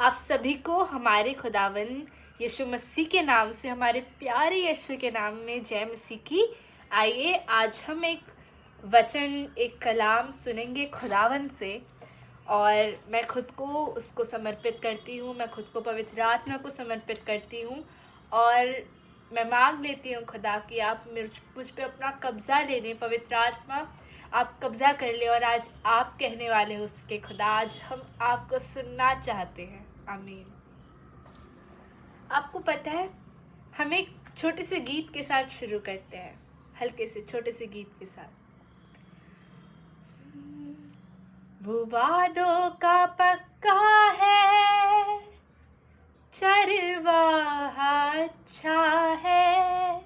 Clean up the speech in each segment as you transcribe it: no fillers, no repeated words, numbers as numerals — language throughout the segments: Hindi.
आप सभी को हमारे खुदावन यीशु मसीह के नाम से, हमारे प्यारे यीशु के नाम में जय मसीह की। आइए आज हम एक वचन, एक कलाम सुनेंगे खुदावन से, और मैं खुद को उसको समर्पित करती हूँ। मैं खुद को पवित्र आत्मा को समर्पित करती हूँ और मैं मांग लेती हूँ खुदा कि आप मुझ पे अपना कब्ज़ा ले लें। पवित्र आत्मा आप कब्ज़ा कर ले और आज आप कहने वाले हो उसके खुदा, आज हम आपको सुनना चाहते हैं। आमीन। आपको पता है, हम एक छोटे से गीत के साथ शुरू करते हैं, हल्के से छोटे से गीत के साथ। वो वादों का पक्का है, चरवाहा अच्छा है,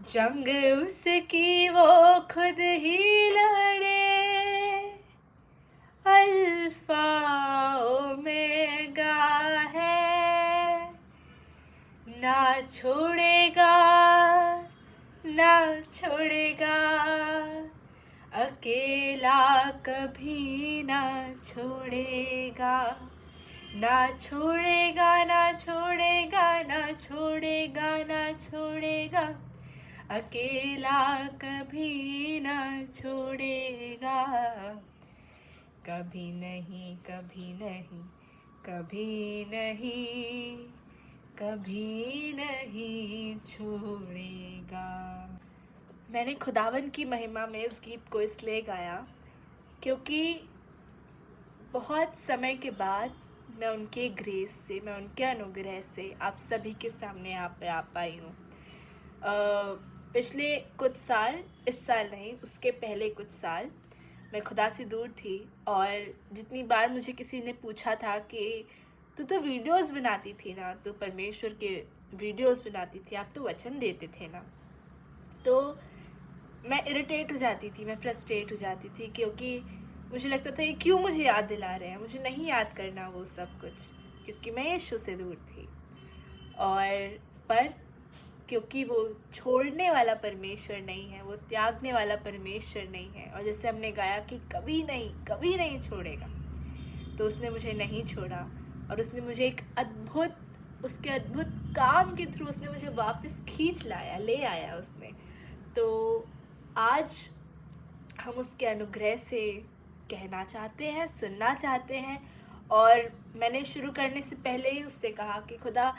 जंग उसकी वो खुद ही लड़े, अल्फा ओमेगा है, ना छोड़ेगा ना छोड़ेगा, अकेला कभी ना छोड़ेगा, ना छोड़ेगा ना छोड़ेगा ना छोड़ेगा ना छोड़ेगा, अकेला कभी ना छोड़ेगा, कभी नहीं कभी नहीं कभी नहीं कभी नहीं छोड़ेगा। मैंने खुदावन की महिमा में इस गीत को इसलिए गाया क्योंकि बहुत समय के बाद मैं उनके ग्रेस से, मैं उनके अनुग्रह से आप सभी के सामने आ पाई हूँ। पिछले कुछ साल, इस साल नहीं, उसके पहले कुछ साल मैं खुदा से दूर थी, और जितनी बार मुझे किसी ने पूछा था कि तू तो वीडियोस बनाती थी ना, तो परमेश्वर के वीडियोस बनाती थी, आप तो वचन देते थे ना, तो मैं इरिटेट हो जाती थी, मैं फ्रस्ट्रेट हो जाती थी, क्योंकि मुझे लगता था ये क्यों मुझे याद दिला रहे हैं, मुझे नहीं याद करना वो सब कुछ, क्योंकि मैं यीशु से दूर थी। और पर क्योंकि वो छोड़ने वाला परमेश्वर नहीं है, वो त्यागने वाला परमेश्वर नहीं है, और जैसे हमने गाया कि कभी नहीं छोड़ेगा, तो उसने मुझे नहीं छोड़ा, और उसने मुझे एक उसके अद्भुत काम के थ्रू उसने मुझे वापस ले आया उसने। तो आज हम उसके अनुग्रह से कहना चाहते हैं, सुनना चाहते हैं, और मैंने शुरू करने से पहले ही उससे कहा कि खुदा,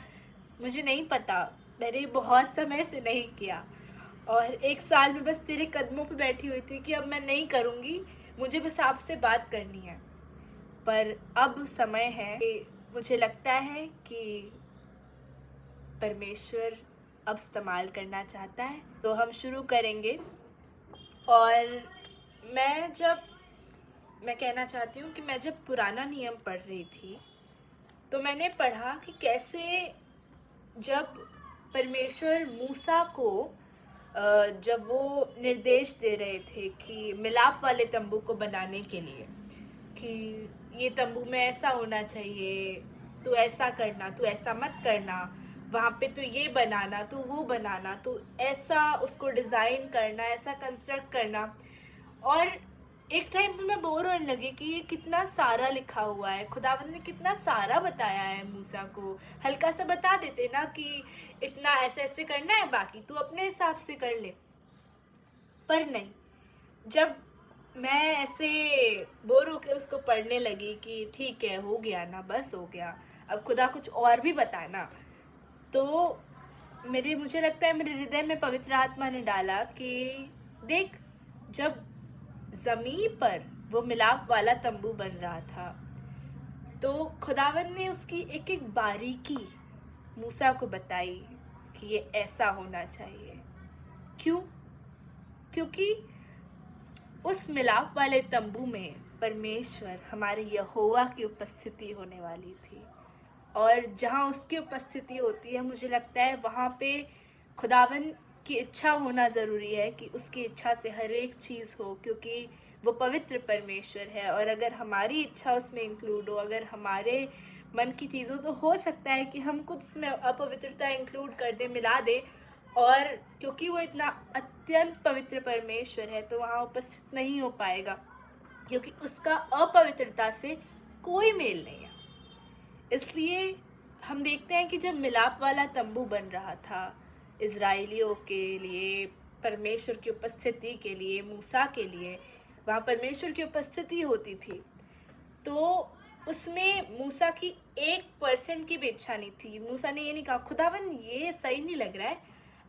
मुझे नहीं पता, मैंने बहुत समय से नहीं किया, और एक साल में बस तेरे कदमों पे बैठी हुई थी कि अब मैं नहीं करूँगी, मुझे बस आपसे बात करनी है। पर अब समय है कि मुझे लगता है कि परमेश्वर अब इस्तेमाल करना चाहता है, तो हम शुरू करेंगे। और मैं कहना चाहती हूँ कि मैं जब पुराना नियम पढ़ रही थी, तो मैंने पढ़ा कि कैसे जब परमेश्वर मूसा को जब वो निर्देश दे रहे थे कि मिलाप वाले तंबू को बनाने के लिए, कि ये तंबू में ऐसा होना चाहिए, तू ऐसा करना, तू ऐसा मत करना, वहाँ पे तो ये बनाना, तो वो बनाना, तो ऐसा उसको डिज़ाइन करना, ऐसा कंस्ट्रक्ट करना। और एक टाइम पे मैं बोर होने लगी कि ये कितना सारा लिखा हुआ है, खुदावंद ने कितना सारा बताया है मूसा को। हल्का सा बता देते ना कि इतना ऐसे ऐसे करना है, बाकी तू अपने हिसाब से कर ले। पर नहीं, जब मैं ऐसे बोर होकर उसको पढ़ने लगी कि ठीक है, हो गया ना, बस हो गया, अब खुदा कुछ और भी बताना, तो मुझे लगता है मेरे हृदय में पवित्र आत्मा ने डाला कि देख, जब ज़मीन पर वो मिलाप वाला तंबू बन रहा था, तो खुदावन ने उसकी एक एक बारीकी मूसा को बताई कि ये ऐसा होना चाहिए। क्यों? क्योंकि उस मिलाप वाले तंबू में परमेश्वर, हमारे यहोवा की उपस्थिति होने वाली थी, और जहाँ उसकी उपस्थिति होती है, मुझे लगता है वहाँ पे खुदावन की इच्छा होना ज़रूरी है कि उसकी इच्छा से हर एक चीज़ हो, क्योंकि वो पवित्र परमेश्वर है। और अगर हमारी इच्छा उसमें इंक्लूड हो, अगर हमारे मन की चीज़ तो हो सकता है कि हम कुछ उसमें अपवित्रता इंक्लूड कर दें, मिला दें, और क्योंकि वो इतना अत्यंत पवित्र परमेश्वर है, तो वहाँ उपस्थित नहीं हो पाएगा, क्योंकि उसका अपवित्रता से कोई मेल नहीं है। इसलिए हम देखते हैं कि जब मिलाप वाला तंबू बन रहा था इज़राइलियों के लिए, परमेश्वर की उपस्थिति के लिए, मूसा के लिए, वहाँ परमेश्वर की उपस्थिति होती थी, तो उसमें मूसा की 1% की भी इच्छा नहीं थी। मूसा ने ये नहीं कहा खुदावन ये सही नहीं लग रहा है,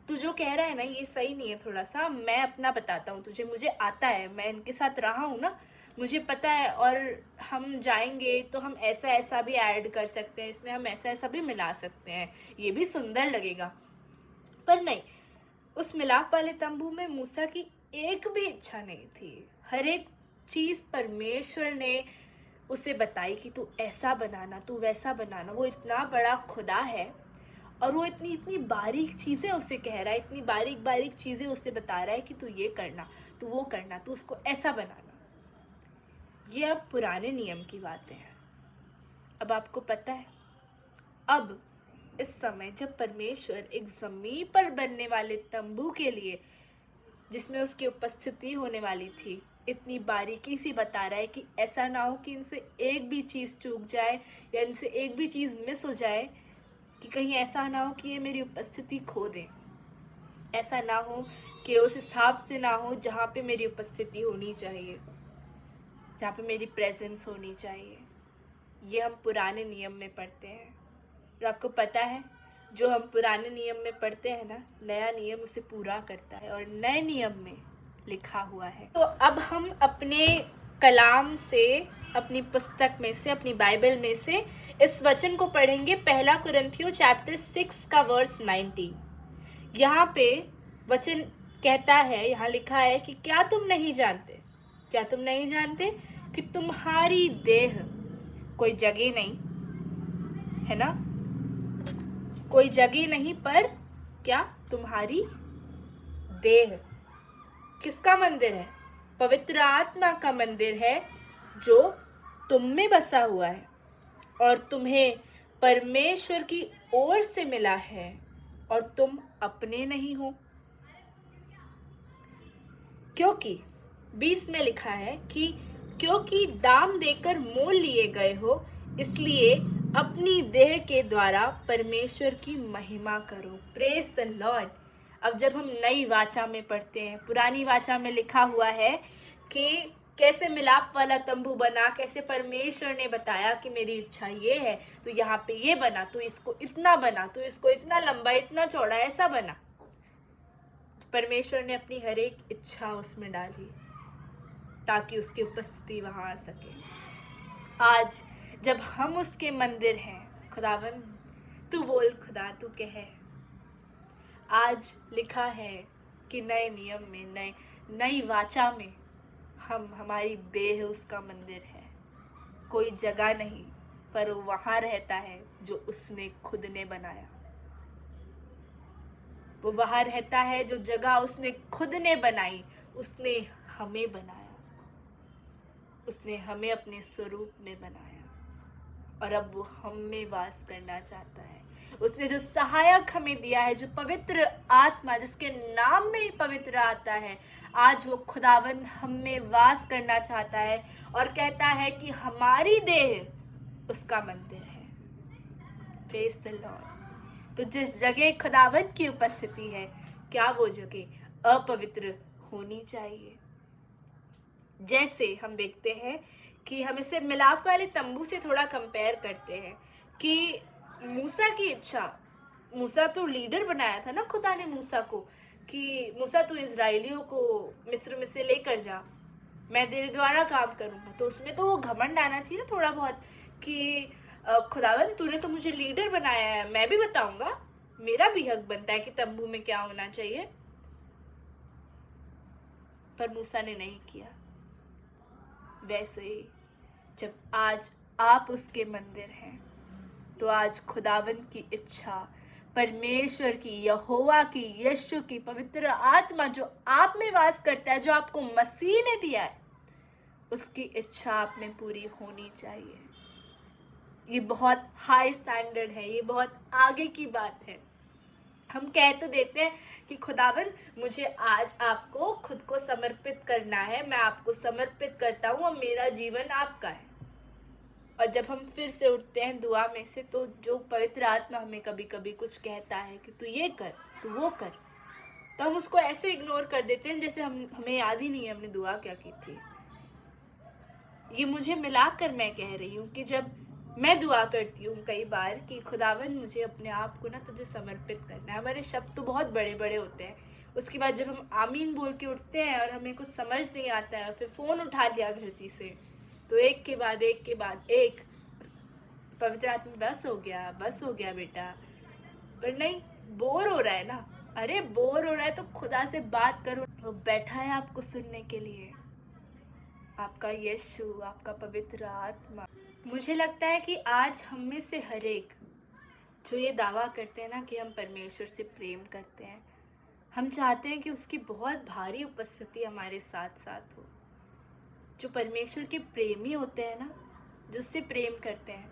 तू जो कह रहा है ना ये सही नहीं है, थोड़ा सा मैं अपना बताता हूँ तुझे, मुझे आता है, मैं इनके साथ रहा हूँ ना, मुझे पता है, और हम जाएंगे तो हम ऐसा ऐसा भी ऐड कर सकते हैं, इसमें हम ऐसा ऐसा भी मिला सकते हैं, ये भी सुंदर लगेगा। पर नहीं, उस मिलाप वाले तंबू में मूसा की एक भी इच्छा नहीं थी। हर एक चीज़ परमेश्वर ने उसे बताई कि तू ऐसा बनाना, तू वैसा बनाना। वो इतना बड़ा खुदा है और वो इतनी इतनी बारीक चीज़ें उससे कह रहा है, इतनी बारीक बारीक चीज़ें उससे बता रहा है कि तू ये करना, तू वो करना, तू उसको ऐसा बनाना। ये अब पुराने नियम की बातें हैं। अब आपको पता है, अब इस समय जब परमेश्वर एक ज़मीन पर बनने वाले तंबू के लिए, जिसमें उसकी उपस्थिति होने वाली थी, इतनी बारीकी से बता रहा है कि ऐसा ना हो कि इनसे एक भी चीज़ चूक जाए या इनसे एक भी चीज़ मिस हो जाए, कि कहीं ऐसा ना हो कि ये मेरी उपस्थिति खो दें, ऐसा ना हो कि उस हिसाब से ना हो जहाँ पे मेरी उपस्थिति होनी चाहिए, जहाँ पे मेरी प्रेजेंस होनी चाहिए। ये हम पुराने नियम में पढ़ते हैं, और आपको पता है जो हम पुराने नियम में पढ़ते हैं ना, नया नियम उसे पूरा करता है, और नए नियम में लिखा हुआ है। तो अब हम अपने कलाम से, अपनी पुस्तक में से, अपनी बाइबल में से इस वचन को पढ़ेंगे, 1 कुरिन्थियों चैप्टर 6 का वर्स 90। यहाँ पे वचन कहता है, यहाँ लिखा है कि क्या तुम नहीं जानते, क्या तुम नहीं जानते कि तुम्हारी देह कोई जगह नहीं है ना, कोई जगह नहीं, पर क्या तुम्हारी देह किसका मंदिर है? पवित्र आत्मा का मंदिर है जो तुम में बसा हुआ है और तुम्हें परमेश्वर की ओर से मिला है, और तुम अपने नहीं हो। क्योंकि 20 में लिखा है कि क्योंकि दाम देकर मोल लिए गए हो, इसलिए अपनी देह के द्वारा परमेश्वर की महिमा करो। Praise the Lord. अब जब हम नई वाचा में पढ़ते हैं, पुरानी वाचा में लिखा हुआ है कि कैसे मिलाप वाला तंबू बना, कैसे परमेश्वर ने बताया कि मेरी इच्छा ये है, तो यहाँ पे ये बना, तो इसको इतना बना, तो इसको इतना लंबा, इतना चौड़ा, ऐसा बना। परमेश्वर ने अपनी हर एक इच्छा उसमें डाली ताकि उसकी उपस्थिति वहाँ आ सके। आज जब हम उसके मंदिर हैं, खुदावन तू बोल, खुदा तू कहे। आज लिखा है कि नए नियम में, नई वाचा में, हमारी देह उसका मंदिर है। कोई जगह नहीं, पर वो वहाँ रहता है जो उसने खुद ने बनाया। वो वहाँ रहता है जो जगह उसने खुद ने बनाई, उसने हमें बनाया, उसने हमें अपने स्वरूप में बनाया, और अब वो हम में वास करना चाहता है। उसने जो सहायक हमें दिया है, जो पवित्र आत्मा, जिसके नाम में ही पवित्र आता है, आज वो खुदावंद हम में वास करना चाहता है और कहता है कि हमारी देह उसका मंदिर है। Praise the Lord. तो जिस जगह खुदावंद की उपस्थिति है, क्या वो जगह अपवित्र होनी चाहिए? जैसे हम देखते हैं कि हम इसे मिलाप वाले तंबू से थोड़ा कंपेयर करते हैं कि मूसा की इच्छा, मूसा तो लीडर बनाया था ना खुदा ने मूसा को, कि मूसा तू इजराइलियों को मिस्र में से लेकर जा, मैं तेरे द्वारा काम करूंगा। तो उसमें तो वो घमंड आना चाहिए ना थोड़ा बहुत, कि खुदावन तूने तो मुझे लीडर बनाया है, मैं भी बताऊंगा, मेरा भी हक बनता है कि तंबू में क्या होना चाहिए। पर मूसा ने नहीं किया। वैसे ही जब आज आप उसके मंदिर हैं, तो आज खुदावंद की इच्छा, परमेश्वर की, यहोवा की, यीशु की पवित्र आत्मा जो आप में वास करता है, जो आपको मसीह ने दिया है, उसकी इच्छा आप में पूरी होनी चाहिए। ये बहुत हाई स्टैंडर्ड है, ये बहुत आगे की बात है। हम कह तो देते हैं कि खुदावंद मुझे आज आपको खुद को समर्पित करना है, मैं आपको समर्पित करता हूँ और मेरा जीवन आपका है। और जब हम फिर से उठते हैं दुआ में से, तो जो पवित्र आत्मा हमें कभी कभी कुछ कहता है कि तू ये कर, तू वो कर, तो हम उसको ऐसे इग्नोर कर देते हैं जैसे हमें याद ही नहीं है हमने दुआ क्या की थी। ये मुझे मिलाकर मैं कह रही हूँ कि जब मैं दुआ करती हूँ कई बार कि खुदावन मुझे अपने आप को ना तुझे समर्पित करना है, हमारे शब्द तो बहुत बड़े बड़े होते हैं, उसके बाद जब हम आमीन बोल के उठते हैं और हमें कुछ समझ नहीं आता है, फिर फ़ोन उठा लिया गलती से, तो एक के बाद एक के बाद एक, पवित्र आत्मा बस हो गया बेटा। पर नहीं, बोर हो रहा है ना, अरे बोर हो रहा है तो खुदा से बात करो, वो बैठा है आपको सुनने के लिए, आपका यीशु, आपका पवित्र आत्मा। मुझे लगता है कि आज हम में से हर एक जो ये दावा करते हैं ना कि हम परमेश्वर से प्रेम करते हैं, हम चाहते हैं कि उसकी बहुत भारी उपस्थिति हमारे साथ साथ हो। जो परमेश्वर के प्रेमी होते हैं ना, जो उससे प्रेम करते हैं,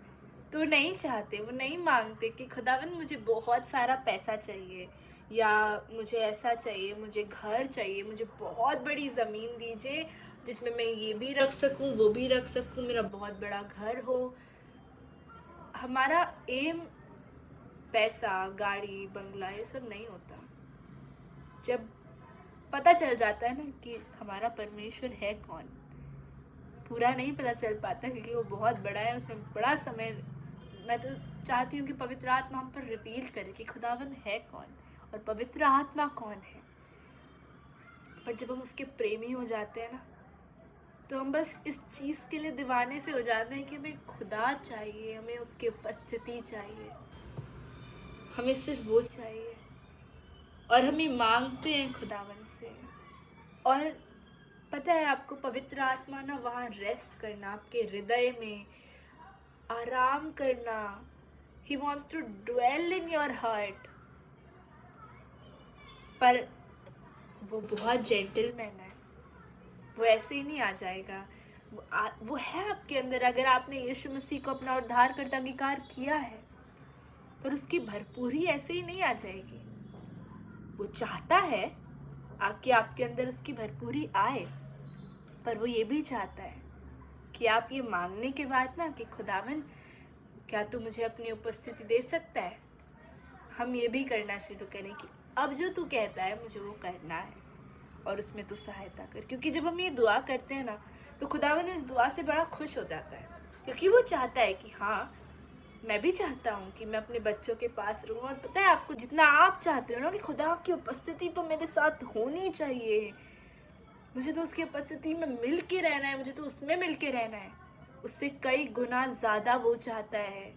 तो नहीं चाहते, वो नहीं मांगते कि खुदावन मुझे बहुत सारा पैसा चाहिए, या मुझे ऐसा चाहिए, मुझे घर चाहिए, मुझे बहुत बड़ी ज़मीन दीजिए जिसमें मैं ये भी रख सकूं, वो भी रख सकूं, मेरा बहुत बड़ा घर हो। हमारा एम पैसा, गाड़ी, बंगला, ये सब नहीं होता। जब पता चल जाता है ना कि हमारा परमेश्वर है कौन, पूरा नहीं पता चल पाता क्योंकि वो बहुत बड़ा है, उसमें बड़ा समय, मैं तो चाहती हूँ कि पवित्र आत्मा हम पर रिवील करे कि खुदावन है कौन और पवित्र आत्मा कौन है। पर जब हम उसके प्रेमी हो जाते हैं ना, तो हम बस इस चीज़ के लिए दीवाने से हो जाते हैं कि हमें खुदा चाहिए, हमें उसकी उपस्थिति चाहिए, हमें सिर्फ वो चाहिए, और हमें मांगते हैं खुदावन से। और पता है आपको, पवित्र आत्मा ना वहाँ रेस्ट करना, आपके हृदय में आराम करना, he wants to dwell in your heart. पर वो बहुत जेंटलमैन है, वो ऐसे ही नहीं आ जाएगा, वो है आपके अंदर अगर आपने यीशु मसीह को अपना उद्धारकर्ता अंगीकार किया है। पर उसकी भरपूरी ऐसे ही नहीं आ जाएगी। वो चाहता है कि आपके अंदर उसकी भरपूरी आए, पर वो ये भी चाहता है कि आप ये मांगने के बाद ना कि खुदावन क्या तू मुझे अपनी उपस्थिति दे सकता है, हम ये भी करना शुरू करें कि अब जो तू कहता है मुझे वो करना है और उसमें तू सहायता कर। क्योंकि जब हम ये दुआ करते हैं ना, तो खुदावन इस दुआ से बड़ा खुश हो जाता है, क्योंकि वो चाहता है कि हाँ, मैं भी चाहता हूँ कि मैं अपने बच्चों के पास रहूँ। और पता है आपको, जितना आप चाहते हो ना कि खुदा की उपस्थिति तो मेरे साथ होनी चाहिए, मुझे तो उसकी उपस्थिति में मिल के रहना है, मुझे तो उसमें मिल के रहना है, उससे कई गुना ज़्यादा वो चाहता है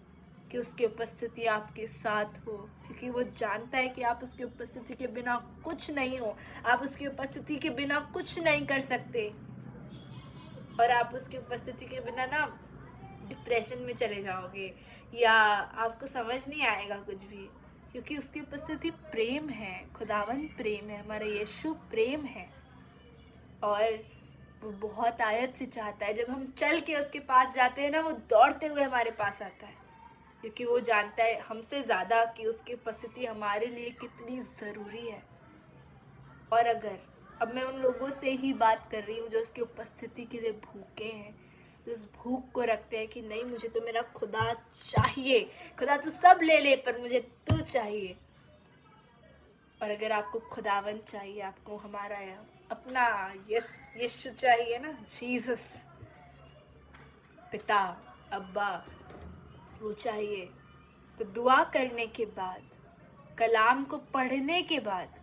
कि उसकी उपस्थिति आपके साथ हो। क्योंकि वो जानता है कि आप उसकी उपस्थिति के बिना कुछ नहीं हो, आप उसकी उपस्थिति के बिना कुछ नहीं कर सकते, और आप उसकी उपस्थिति के बिना ना डिप्रेशन में चले जाओगे, या आपको समझ नहीं आएगा कुछ भी, क्योंकि उसकी उपस्थिति प्रेम है, खुदावन प्रेम है, हमारा यीशु प्रेम है। और वो बहुत आयत से चाहता है, जब हम चल के उसके पास जाते हैं ना, वो दौड़ते हुए हमारे पास आता है, क्योंकि वो जानता है हमसे ज़्यादा कि उसकी उपस्थिति हमारे लिए कितनी ज़रूरी है। और अगर अब मैं उन लोगों से ही बात कर रही हूँ जो उसकी उपस्थिति के लिए भूखे हैं, जो उस भूख को रखते हैं कि नहीं, मुझे तो मेरा खुदा चाहिए, खुदा तू सब ले ले पर मुझे तू चाहिए। और अगर आपको खुदावन चाहिए, आपको हमारा अपना यीशु चाहिए ना, जीसस, पिता, अब्बा, वो चाहिए, तो दुआ करने के बाद, कलाम को पढ़ने के बाद,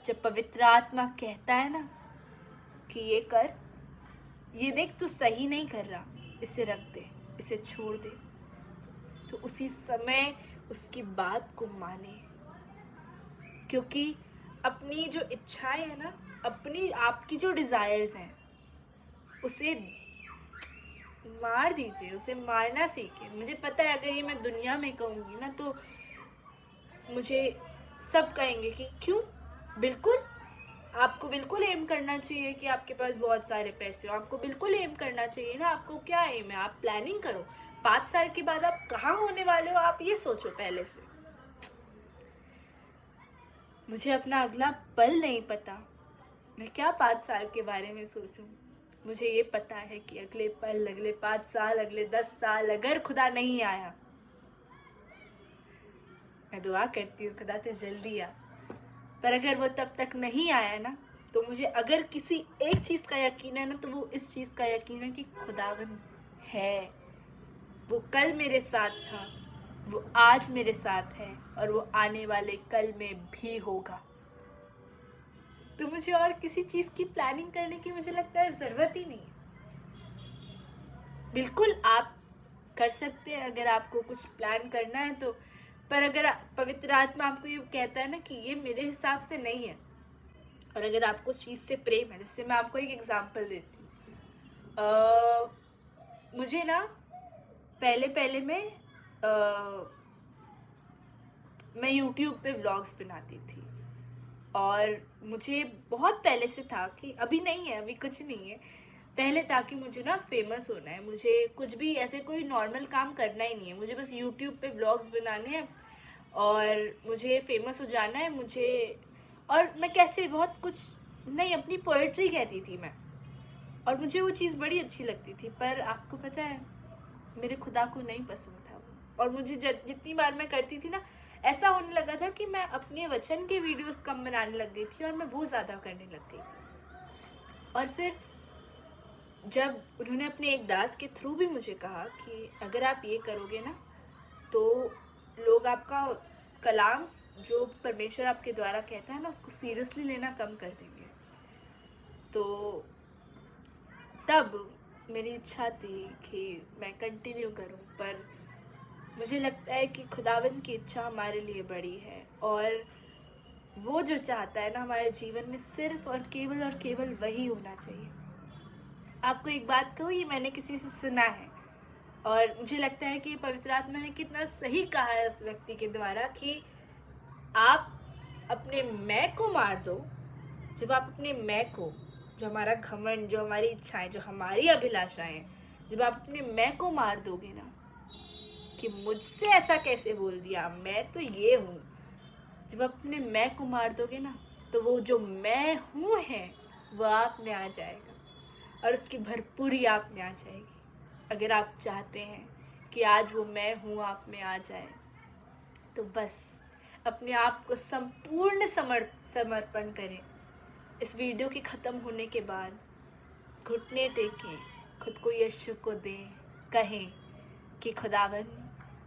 जब पवित्र आत्मा कहता है ना कि ये कर, ये देख तू सही नहीं कर रहा, इसे रख दे, इसे छोड़ दे, तो उसी समय उसकी बात को माने। क्योंकि अपनी जो इच्छाएं हैं ना, अपनी आपकी जो डिज़ायर्स हैं, उसे मार दीजिए, उसे मारना सीखिए। मुझे पता है अगर ये मैं दुनिया में कहूँगी ना, तो मुझे सब कहेंगे कि क्यों, बिल्कुल आपको बिल्कुल एम करना चाहिए कि आपके पास बहुत सारे पैसे हो, आपको बिल्कुल एम करना चाहिए ना। आपको क्या एम है, आप प्लानिंग करो 5 साल के बाद आप कहाँ होने वाले हो, आप ये सोचो पहले से। मुझे अपना अगला पल नहीं पता, मैं क्या 5 साल के बारे में सोचूं, मुझे ये पता है कि अगले पल, अगले 5 साल, अगले 10 साल अगर खुदा नहीं आया, मैं दुआ करती हूँ खुदा तो जल्दी आ, पर अगर वो तब तक नहीं आया ना, तो मुझे अगर किसी एक चीज़ का यकीन है ना, तो वो इस चीज़ का यकीन है कि खुदावंद है। वो कल मेरे साथ था, वो आज मेरे साथ है, और वो आने वाले कल में भी होगा। तो मुझे और किसी चीज़ की प्लानिंग करने की मुझे लगता है ज़रूरत ही नहीं है। बिल्कुल आप कर सकते हैं अगर आपको कुछ प्लान करना है तो, पर अगर पवित्र आत्मा आपको ये कहता है ना कि ये मेरे हिसाब से नहीं है, और अगर आपको चीज़ से प्रेम है, जैसे मैं आपको एक एग्जांपल देती हूँ। मुझे ना पहले मैं यूट्यूब पे व्लॉग्स बनाती थी, और मुझे बहुत पहले से था कि अभी नहीं है, अभी कुछ नहीं है, पहले था कि मुझे ना फेमस होना है, मुझे कुछ भी ऐसे कोई नॉर्मल काम करना ही नहीं है, मुझे बस यूट्यूब पे व्लॉग्स बनाने हैं और मुझे फेमस हो जाना है मुझे। और मैं कैसे बहुत कुछ नहीं, अपनी पोएट्री कहती थी मैं, और मुझे वो चीज़ बड़ी अच्छी लगती थी, पर आपको पता है मेरे खुदा को नहीं पसंद था वो। और मुझे जितनी बार मैं करती थी ना, ऐसा होने लगा था कि मैं अपने वचन के वीडियोस कम बनाने लग गई थी और मैं वो ज़्यादा करने लग गई थी। और फिर जब उन्होंने अपने एक दास के थ्रू भी मुझे कहा कि अगर आप ये करोगे ना, तो लोग आपका कलाम जो परमेश्वर आपके द्वारा कहता है ना, उसको सीरियसली लेना कम कर देंगे। तो तब मेरी इच्छा थी कि मैं कंटिन्यू करूं, पर मुझे लगता है कि खुदावंद की इच्छा हमारे लिए बड़ी है, और वो जो चाहता है ना हमारे जीवन में, सिर्फ और केवल वही होना चाहिए। आपको एक बात कहूँ, ये मैंने किसी से सुना है, और मुझे लगता है कि पवित्र आत्मा ने कितना सही कहा है उस व्यक्ति के द्वारा कि आप अपने मैं को मार दो। जब आप अपने मैं को, जो हमारा घमंड, जो हमारी इच्छाएं, जो हमारी अभिलाषाएं, जब आप अपने मैं को मार दोगे ना, कि मुझसे ऐसा कैसे बोल दिया, मैं तो ये हूँ, जब आप अपने मैं को मार दोगे ना, तो वो जो मैं हूँ है वो आप में आ जाएगा, और उसकी भरपूरी आप में आ जाएगी। अगर आप चाहते हैं कि आज वो मैं हूँ आप में आ जाए, तो बस अपने आप को संपूर्ण समर्पण करें। इस वीडियो के ख़त्म होने के बाद घुटने टेकें, खुद को यीशु को दें, कहें कि खुदावन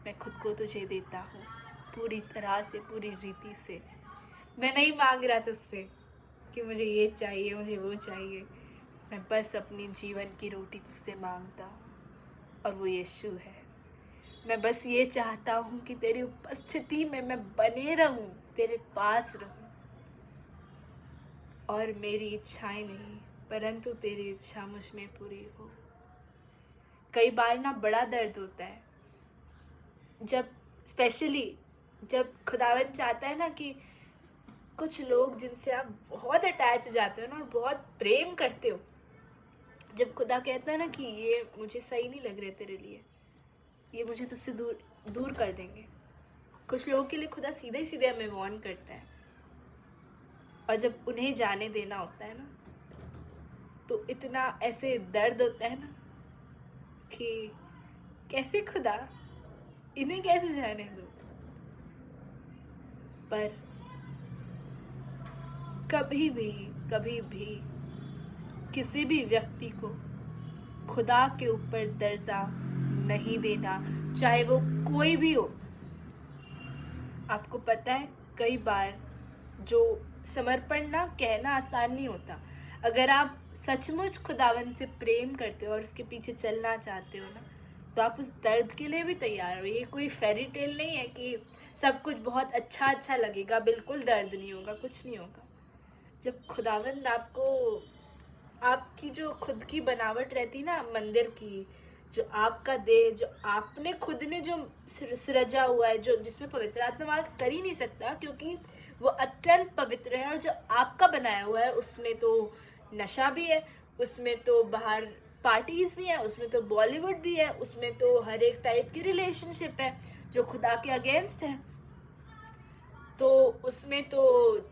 मैं खुद को तुझे देता हूँ, पूरी तरह से, पूरी रीति से। मैं नहीं मांग रहा तुझसे कि मुझे ये चाहिए, मुझे वो चाहिए, मैं बस अपनी जीवन की रोटी तुझसे मांगता हूँ, और वो यीशु है। मैं बस ये चाहता हूँ कि तेरी उपस्थिति में मैं बने रहूँ, तेरे पास रहूँ, और मेरी इच्छाएं नहीं परंतु तेरी इच्छा मुझ में पूरी हो। कई बार ना बड़ा दर्द होता है, जब स्पेशली जब खुदावन चाहता है ना कि कुछ लोग जिनसे आप बहुत अटैच हो जाते हो ना, और बहुत प्रेम करते हो, जब खुदा कहता है ना कि ये मुझे सही नहीं लग रहे तेरे लिए, ये मुझे तुझसे दूर कर देंगे। कुछ लोगों के लिए खुदा सीधे सीधे हमें वार्न करता है, और जब उन्हें जाने देना होता है ना, तो इतना ऐसे दर्द होता है ना कि कैसे खुदा, इन्हें कैसे जाने दो। पर कभी भी किसी भी व्यक्ति को खुदा के ऊपर दर्जा नहीं देना, चाहे वो कोई भी हो। आपको पता है कई बार जो समर्पण ना कहना आसान नहीं होता। अगर आप सचमुच खुदावन से प्रेम करते हो और उसके पीछे चलना चाहते हो ना, तो आप उस दर्द के लिए भी तैयार हो। ये कोई फेरी टेल नहीं है कि सब कुछ बहुत अच्छा लगेगा, बिल्कुल दर्द नहीं होगा, कुछ नहीं होगा। जब खुदावंद आपको, आपकी जो खुद की बनावट रहती ना मंदिर की, जो आपका देह, जो आपने खुद ने जो सृजा हुआ है, जो जिसमें पवित्र आत्मा वास कर ही नहीं सकता, क्योंकि वो अत्यंत पवित्र है, और जो आपका बनाया हुआ है उसमें तो नशा भी है, उसमें तो बाहर पार्टीज भी है, उसमें तो बॉलीवुड भी है, उसमें तो हर एक टाइप की रिलेशनशिप है जो खुदा के अगेंस्ट है। तो उसमें तो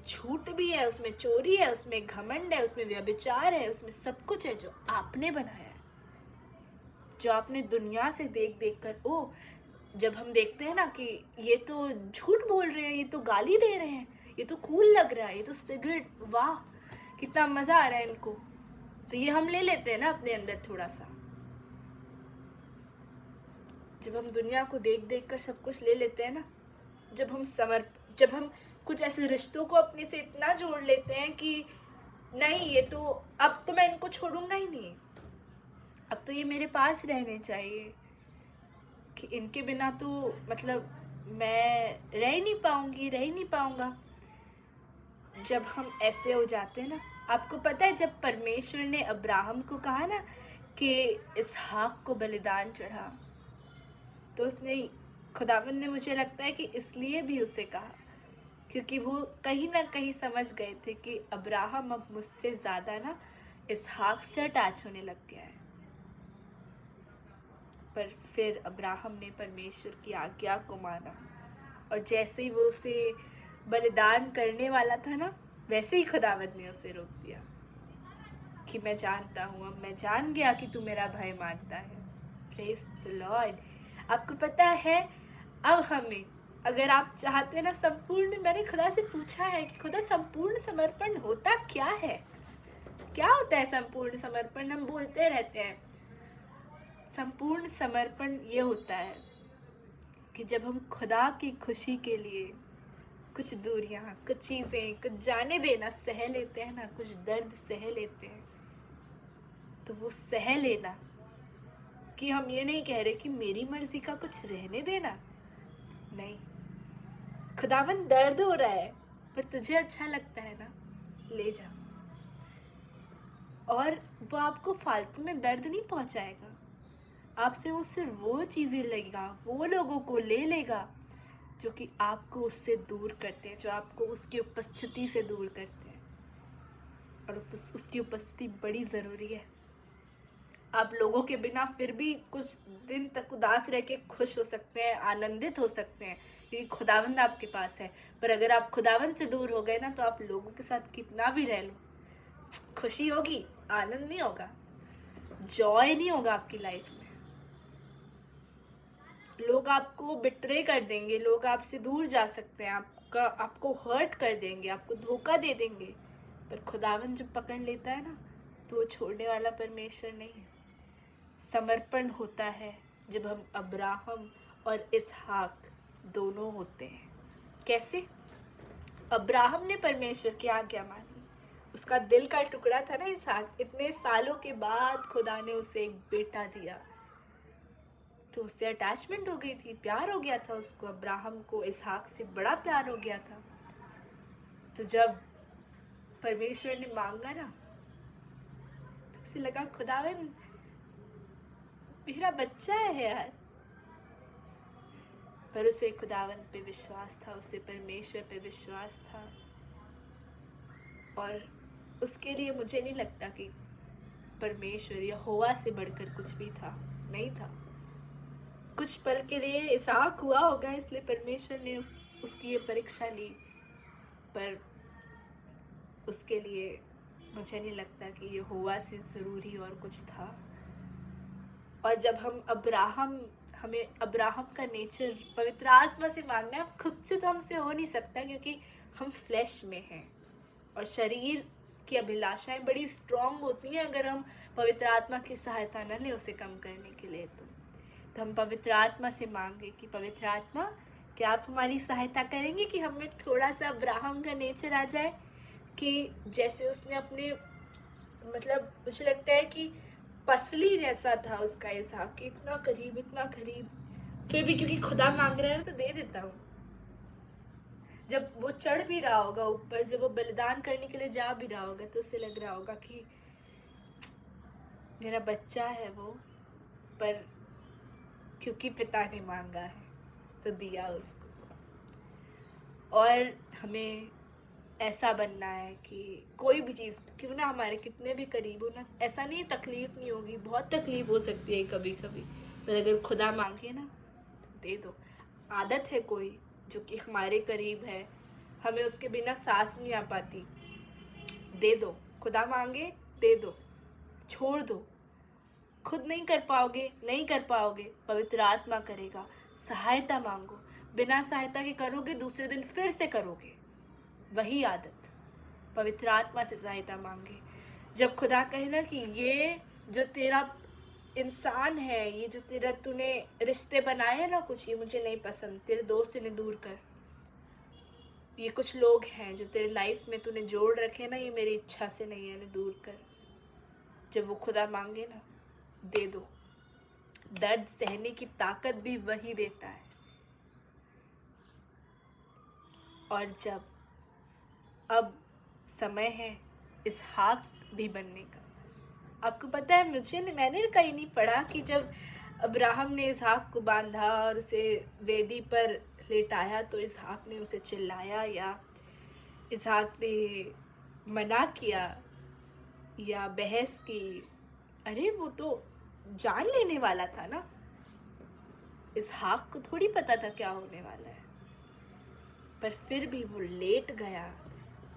झूठ भी है, उसमें चोरी है, उसमें घमंड है, उसमें व्यभिचार है, उसमें सब कुछ है जो आपने बनाया है, जो आपने दुनिया से देख देख कर। ओ, जब हम देखते हैं ना कि ये तो झूठ बोल रहे हैं, ये तो गाली दे रहे हैं, ये तो कूल लग रहा है, ये तो सिगरेट, वाह कितना मजा आ रहा है इनको, तो ये हम ले लेते हैं ना अपने अंदर थोड़ा सा। जब हम दुनिया को देख देख कर सब कुछ ले लेते हैं ना, जब हम कुछ ऐसे रिश्तों को अपने से इतना जोड़ लेते हैं कि नहीं, ये तो अब तो मैं इनको छोड़ूंगा ही नहीं, अब तो ये मेरे पास रहने चाहिए, कि इनके बिना तो मतलब मैं रह ही नहीं पाऊंगी, रह ही नहीं पाऊंगा। जब हम ऐसे हो जाते हैं ना, आपको पता है जब परमेश्वर ने अब्राहम को कहा ना कि इसहाक को बलिदान चढ़ा, तो उसने, खुदावंद ने, मुझे लगता है कि इसलिए भी उसे कहा क्योंकि वो कहीं ना कहीं समझ गए थे कि अब्राहम अब मुझसे ज़्यादा ना इसहाक से अटैच होने लग गया है। पर फिर अब्राहम ने परमेश्वर की आज्ञा को माना, और जैसे ही वो उसे बलिदान करने वाला था ना, वैसे ही खुदावंद ने उसे रोक दिया कि मैं जानता हूँ, अब मैं जान गया कि तू मेरा भय मानता है। Praise the Lord. आपको पता है, अब हमें, अगर आप चाहते हैं ना संपूर्ण, मैंने खुदा से पूछा है कि खुदा संपूर्ण समर्पण होता क्या है, क्या होता है संपूर्ण समर्पण? हम बोलते रहते हैं संपूर्ण समर्पण ये होता है कि जब हम खुदा की खुशी के लिए कुछ दूरियां, कुछ चीज़ें, कुछ जाने देना सह लेते हैं ना, कुछ दर्द सह लेते हैं, तो वो सह लेना कि हम ये नहीं कह रहे कि मेरी मर्जी का कुछ रहने देना, नहीं, खुदावन दर्द हो रहा है पर तुझे अच्छा लगता है ना, ले जा। और वो आपको फालतू में दर्द नहीं पहुंचाएगा, आपसे वो सिर्फ वो चीज़ें लेगा, वो लोगों को ले लेगा जो कि आपको उससे दूर करते हैं, जो आपको उसकी उपस्थिति से दूर करते हैं, और उसकी उपस्थिति बड़ी ज़रूरी है। आप लोगों के बिना फिर भी कुछ दिन तक उदास रह के खुश हो सकते हैं, आनंदित हो सकते हैं, क्योंकि खुदावंद आपके पास है। पर अगर आप खुदावंद से दूर हो गए ना, तो आप लोगों के साथ कितना भी रह लो, खुशी होगी, आनंद नहीं होगा, जॉय नहीं होगा आपकी लाइफ में। लोग आपको बिट्रे कर देंगे, लोग आपसे दूर जा सकते हैं, आपको हर्ट कर देंगे, आपको धोखा दे देंगे, पर खुदावंद जब पकड़ लेता है ना, तो वो छोड़ने वाला परमेश्वर नहीं है। समर्पण होता है जब हम अब्राहम और इसहाक दोनों होते हैं। कैसे? अब्राहम ने परमेश्वर की आज्ञा मानी, उसका दिल का टुकड़ा था ना इसहाक, इतने सालों के बाद खुदा ने उसे एक बेटा दिया, तो उससे अटैचमेंट हो गई थी, प्यार हो गया था उसको, अब्राहम को इसहाक से बड़ा प्यार हो गया था। तो जब परमेश्वर ने मांगा ना, तो उसे लगा खुदावन मेरा बच्चा है यार। पर उसे खुदावन पे विश्वास था, उसे परमेश्वर पे विश्वास था, और उसके लिए मुझे नहीं लगता कि परमेश्वर यहोवा से बढ़कर कुछ भी था, नहीं था। कुछ पल के लिए इसहाक हुआ होगा, इसलिए परमेश्वर ने उसकी ये परीक्षा ली, पर उसके लिए मुझे नहीं लगता कि यहोवा से ज़रूरी और कुछ था। और जब हमें अब्राहम का नेचर पवित्र आत्मा से मांगना है, खुद से तो हमसे हो नहीं सकता, क्योंकि हम फ्लैश में हैं और शरीर की अभिलाषाएं बड़ी स्ट्रांग होती हैं। अगर हम पवित्र आत्मा की सहायता न लें उसे कम करने के लिए, तो हम पवित्र आत्मा से मांगे कि पवित्र आत्मा, क्या आप हमारी सहायता करेंगे कि हमें थोड़ा सा अब्राहम का नेचर आ जाए, कि जैसे उसने अपने, मतलब मुझे लगता है कि पसली जैसा था उसका इसहाक, कि इतना करीब, इतना करीब, फिर भी क्योंकि खुदा मांग रहा है तो दे देता हूँ। जब वो चढ़ भी रहा होगा ऊपर, जब वो बलिदान करने के लिए जा भी रहा होगा, तो उसे लग रहा होगा कि मेरा बच्चा है वो, पर क्योंकि पिता ने मांगा है तो दिया उसको। और हमें ऐसा बनना है कि कोई भी चीज़ क्यों ना हमारे कितने भी करीब हो ना, ऐसा नहीं तकलीफ नहीं होगी, बहुत तकलीफ हो सकती है कभी कभी, पर अगर खुदा मांगे ना, दे दो। आदत है कोई जो कि हमारे करीब है, हमें उसके बिना सांस नहीं आ पाती। दे दो, खुदा मांगे दे दो, छोड़ दो। खुद नहीं कर पाओगे, नहीं कर पाओगे, पवित्र आत्मा करेगा। सहायता मांगो, बिना सहायता के करोगे, दूसरे दिन फिर से करोगे वही आदत। पवित्र आत्मा से सहायता मांगे। जब खुदा कहे ना कि ये जो तेरा इंसान है, ये जो तेरा तूने रिश्ते बनाए हैं ना कुछ, ये मुझे नहीं पसंद, तेरे दोस्त इन्हें दूर कर। ये कुछ लोग हैं जो तेरे लाइफ में तूने जोड़ रखे ना, ये मेरी इच्छा से नहीं है, इन्हें दूर कर। जब वो खुदा मांगे ना, दे दो। दर्द सहने की ताकत भी वही देता है। और जब अब समय है इसहाक भी बनने का। आपको पता है, मैंने कहीं नहीं पढ़ा कि जब अब्राहम ने इसहाक को बांधा और उसे वेदी पर लेटाया तो इसहाक ने उसे चिल्लाया या इसहाक ने मना किया या बहस की। अरे वो तो जान लेने वाला था ना, इसहाक को थोड़ी पता था क्या होने वाला है। पर फिर भी वो लेट गया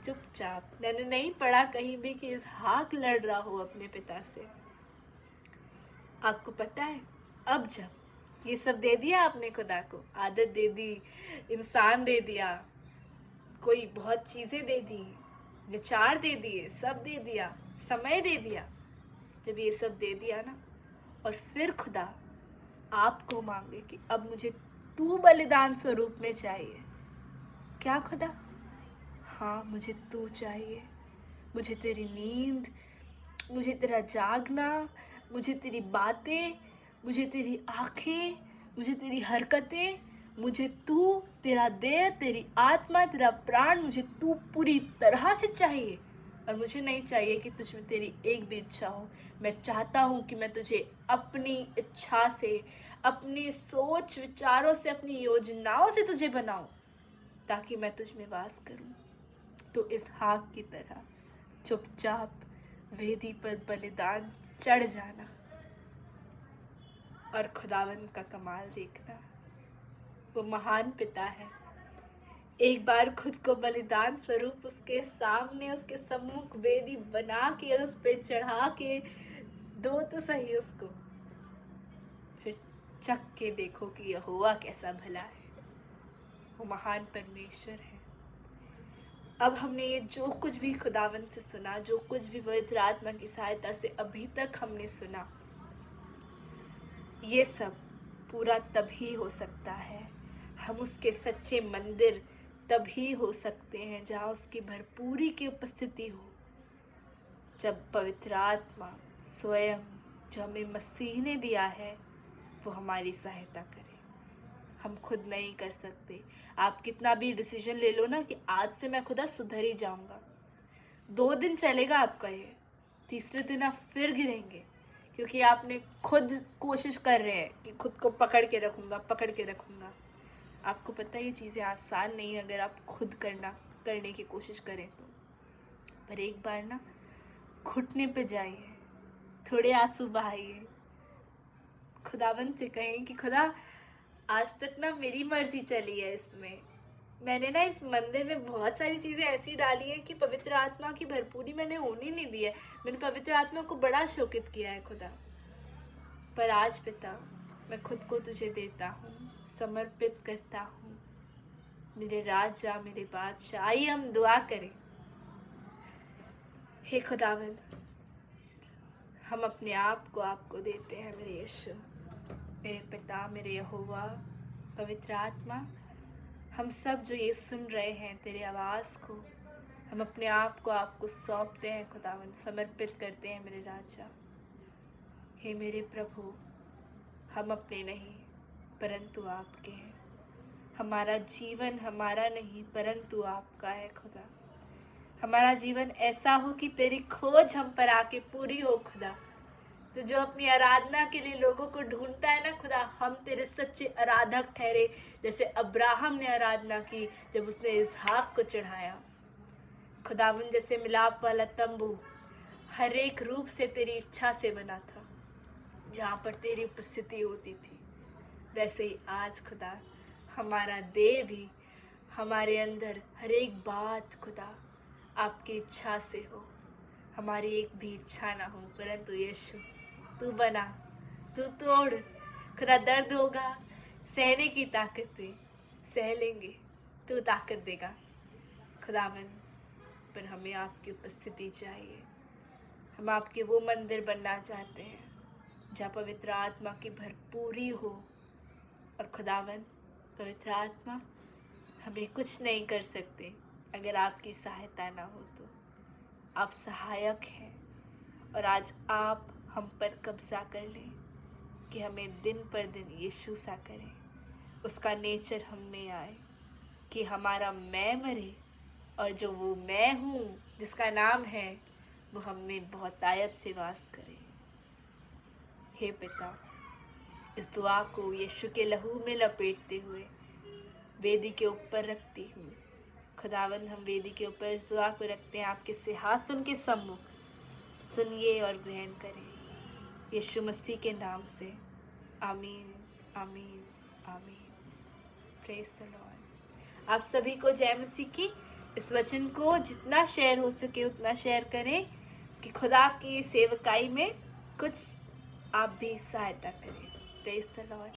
चुपचाप। मैंने नहीं पढ़ा कहीं भी कि इसहाक लड़ रहा हो अपने पिता से। आपको पता है, अब जब ये सब दे दिया आपने खुदा को, आदत दे दी, इंसान दे दिया, कोई बहुत चीज़ें दे दी, विचार दे दिए, सब दे दिया, समय दे दिया। जब ये सब दे दिया ना, और फिर खुदा आपको मांगे कि अब मुझे तू बलिदान स्वरूप में चाहिए। क्या खुदा? हाँ, मुझे तू चाहिए। मुझे तेरी नींद, मुझे तेरा जागना, मुझे तेरी बातें, मुझे तेरी आँखें, मुझे तेरी हरकतें, मुझे तू, तेरा देह, तेरी आत्मा, तेरा प्राण, मुझे तू पूरी तरह से चाहिए। और मुझे नहीं चाहिए कि तुझ में तेरी एक भी इच्छा हो। मैं चाहता हूँ कि मैं तुझे अपनी इच्छा से, अपनी सोच विचारों से, अपनी योजनाओं से तुझे बनाऊं, ताकि मैं तुझ में वास करूं। तो इसहाक की तरह चुपचाप वेदी पर बलिदान चढ़ जाना और खुदावंद का कमाल देखना। वो महान पिता है। एक बार खुद को बलिदान स्वरूप उसके सामने, उसके सम्मुख वेदी बना के, उस पे चढ़ा के दो तो सही उसको, फिर चख के देखो कि यहोवा कैसा भला है। वो महान परमेश्वर है। अब हमने ये जो कुछ भी खुदावंद से सुना, जो कुछ भी पवित्र आत्मा की सहायता से अभी तक हमने सुना, ये सब पूरा तभी हो सकता है, हम उसके सच्चे मंदिर तभी हो सकते हैं जहाँ उसकी भरपूरी की उपस्थिति हो। जब पवित्र आत्मा स्वयं, जो हमें मसीह ने दिया है, वो हमारी सहायता करे। हम खुद नहीं कर सकते। आप कितना भी डिसीजन ले लो ना कि आज से मैं खुदा सुधर ही जाऊंगा, 2 दिन चलेगा आपका ये, तीसरे दिन आप फिर गिरेंगे, क्योंकि आपने खुद कोशिश कर रहे हैं कि खुद को पकड़ के रखूंगा। आपको पता है ये चीज़ें आसान नहीं है अगर आप खुद करने की कोशिश करें तो। पर एक बार ना घुटने पे जाइए, थोड़े आंसू बहाइए, खुदावंद से कहें कि खुदा, आज तक ना मेरी मर्जी चली है इसमें। मैंने ना इस मंदिर में बहुत सारी चीज़ें ऐसी डाली हैं कि पवित्र आत्मा की भरपूरी मैंने होने नहीं दी है। मैंने पवित्र आत्मा को बड़ा शोकित किया है खुदा। पर आज पिता, मैं खुद को तुझे देता हूँ, समर्पित करता हूँ। मेरे राजा, मेरे बादशाह, आइए हम दुआ करें। हे खुदावंद, हम अपने आप को आपको देते हैं मेरे यीशु, मेरे पिता, मेरे यहोवा, पवित्र आत्मा। हम सब जो ये सुन रहे हैं तेरे आवाज़ को, हम अपने आप को आपको सौंपते हैं खुदावंद, समर्पित करते हैं मेरे राजा। हे मेरे प्रभु, हम अपने नहीं परंतु आपके हैं। हमारा जीवन हमारा नहीं परंतु आपका है खुदा। हमारा जीवन ऐसा हो कि तेरी खोज हम पर आके पूरी हो खुदा। तो जो अपनी आराधना के लिए लोगों को ढूंढता है ना खुदा, हम तेरे सच्चे आराधक ठहरे, जैसे अब्राहम ने आराधना की जब उसने इसहाक को चढ़ाया। खुदावन, जैसे मिलाप वाला तंबू हर एक रूप से तेरी इच्छा से बना था, जहाँ पर तेरी उपस्थिति होती थी, वैसे ही आज खुदा हमारा देह भी हमारे अंदर हर एक बात खुदा आपकी इच्छा से हो, हमारी एक भी इच्छा ना हो, परंतु यीशु तू बना, तू तोड़। खुदा दर्द होगा, सहने की ताकत दे, सह लेंगे, तू ताकत देगा खुदावन। पर हमें आपकी उपस्थिति चाहिए। हम आपके वो मंदिर बनना चाहते हैं जहाँ पवित्र आत्मा की भरपूरी हो। और खुदावन, पवित्र आत्मा, हमें कुछ नहीं कर सकते अगर आपकी सहायता ना हो तो। आप सहायक हैं और आज आप हम पर कब्जा कर लें कि हमें दिन पर दिन यीशु सा करें, उसका नेचर हम में आए कि हमारा मैं मरे और जो वो मैं हूँ जिसका नाम है वो हमें बहुत आयत से वास करे। हे पिता, इस दुआ को यीशु के लहू में लपेटते हुए वेदी के ऊपर रखती हूँ। खुदावंद, हम वेदी के ऊपर इस दुआ को रखते हैं आपके सिंहासन के सम्मुख। सुनिए और ग्रहण करें यीशु मसीह के नाम से। आमीन, आमीन, आमीन। Praise the Lord. आप सभी को जय मसीह की। इस वचन को जितना शेयर हो सके उतना शेयर करें कि खुदा की सेवकाई में कुछ आप भी सहायता करें। Praise the Lord.